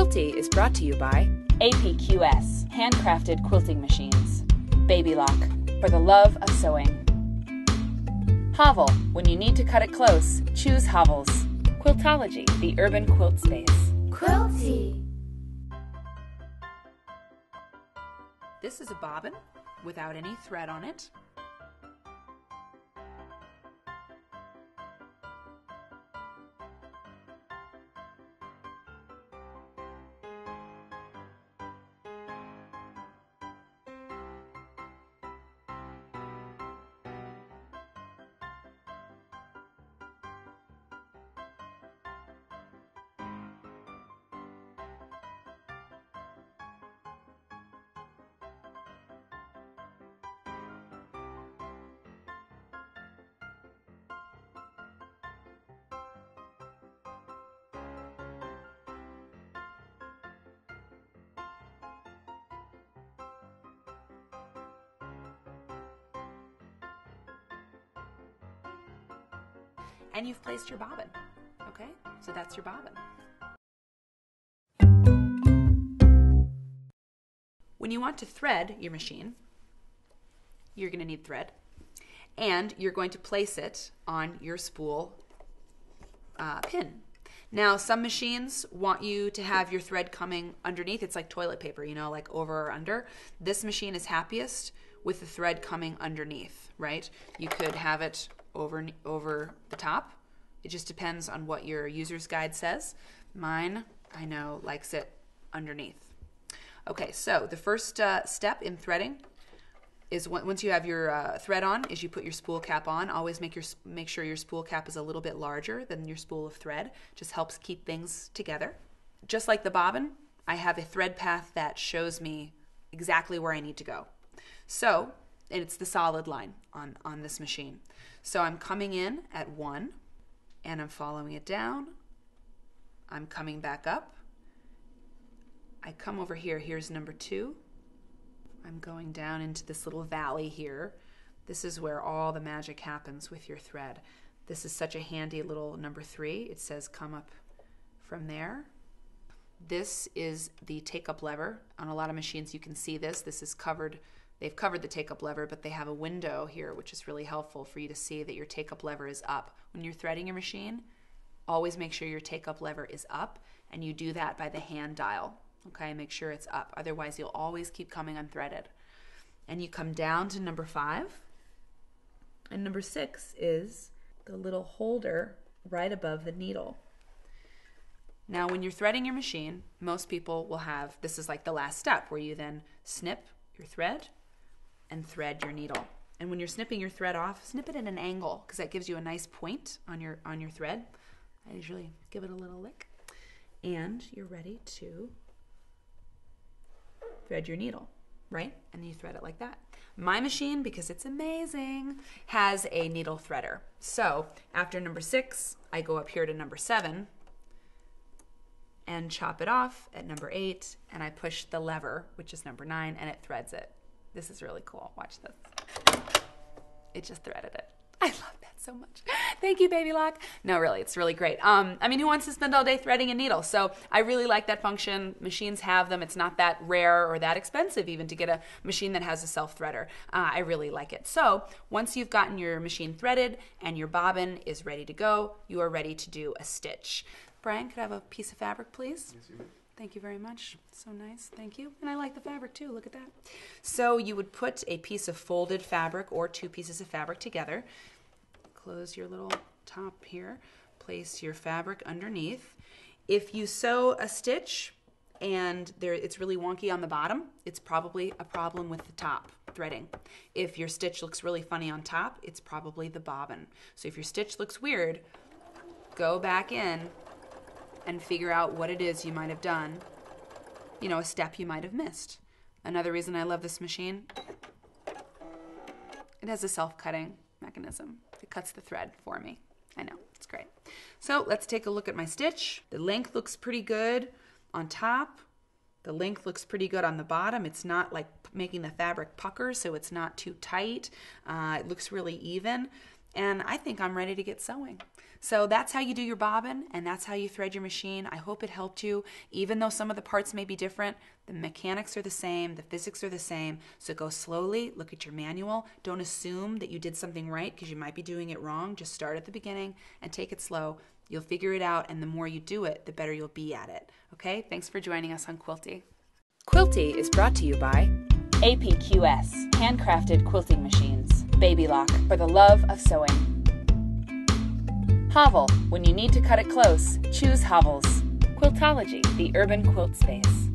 Quilty is brought to you by APQS, handcrafted quilting machines. Baby Lock, for the love of sewing. Hovel, when you need to cut it close, choose Hovels. Quiltology, the urban quilt space. Quilty. This is a bobbin without any thread on it. And you've placed your bobbin, okay? So that's your bobbin. When you want to thread your machine, you're going to need thread, and you're going to place it on your spool pin. Now, some machines want you to have your thread coming underneath. It's like toilet paper, you know, like over or under. This machine is happiest with the thread coming underneath, right? You could have it over the top. It just depends on what your user's guide says. Mine, I know, likes it underneath. Okay, so the first step in threading is once you have your thread on, is you put your spool cap on. Always make sure your spool cap is a little bit larger than your spool of thread. Just helps keep things together. Just like the bobbin, I have a thread path that shows me exactly where I need to go. So, and it's the solid line on this machine. So I'm coming in at 1, and I'm following it down. I'm coming back up. I come over here. Here's number 2. I'm going down into this little valley here. This is where all the magic happens with your thread. This is such a handy little number 3. It says come up from there. This is the take-up lever. On a lot of machines you can see this. This is covered. They've covered the take-up lever, but they have a window here, which is really helpful for you to see that your take-up lever is up. When you're threading your machine, always make sure your take-up lever is up, and you do that by the hand dial. Okay, make sure it's up. Otherwise, you'll always keep coming unthreaded. And you come down to number 5, and number 6 is the little holder right above the needle. Now, when you're threading your machine, most people will have, this is like the last step, where you then snip your thread and thread your needle. And when you're snipping your thread off, snip it at an angle, because that gives you a nice point on your thread. I usually give it a little lick. And you're ready to thread your needle, right? And you thread it like that. My machine, because it's amazing, has a needle threader. So after number 6, I go up here to number 7 and chop it off at number 8, and I push the lever, which is number 9, and it threads it. This is really cool. Watch this. It just threaded it. I love that so much. Thank you, Baby Lock. No, really, it's really great. I mean, who wants to spend all day threading a needle? So I really like that function. Machines have them. It's not that rare or that expensive even to get a machine that has a self-threader. I really like it. So once you've gotten your machine threaded and your bobbin is ready to go, you are ready to do a stitch. Brian, could I have a piece of fabric, please? Yes, you may. Thank you very much. So nice. Thank you. And I like the fabric too. Look at that. So you would put a piece of folded fabric or 2 pieces of fabric together. Close your little top here. Place your fabric underneath. If you sew a stitch and it's really wonky on the bottom, it's probably a problem with the top threading. If your stitch looks really funny on top, it's probably the bobbin. So if your stitch looks weird, go back in and figure out what it is you might have done, you know, a step you might have missed. Another reason I love this machine, it has a self-cutting mechanism. It cuts the thread for me. I know, it's great. So let's take a look at my stitch. The length looks pretty good on top. The length looks pretty good on the bottom. It's not like making the fabric pucker, so it's not too tight. It looks really even. and I think I'm ready to get sewing. So that's how you do your bobbin, and that's how you thread your machine. I hope it helped you. Even though some of the parts may be different, the mechanics are the same, the physics are the same. So go slowly, look at your manual. Don't assume that you did something right because you might be doing it wrong. Just start at the beginning and take it slow. You'll figure it out, and the more you do it, the better you'll be at it. Okay? Thanks for joining us on Quilty. Quilty is brought to you by APQS, handcrafted quilting machines. Baby Lock, for the love of sewing. Hovel, when you need to cut it close, choose Hovels. Quiltology, the urban quilt space.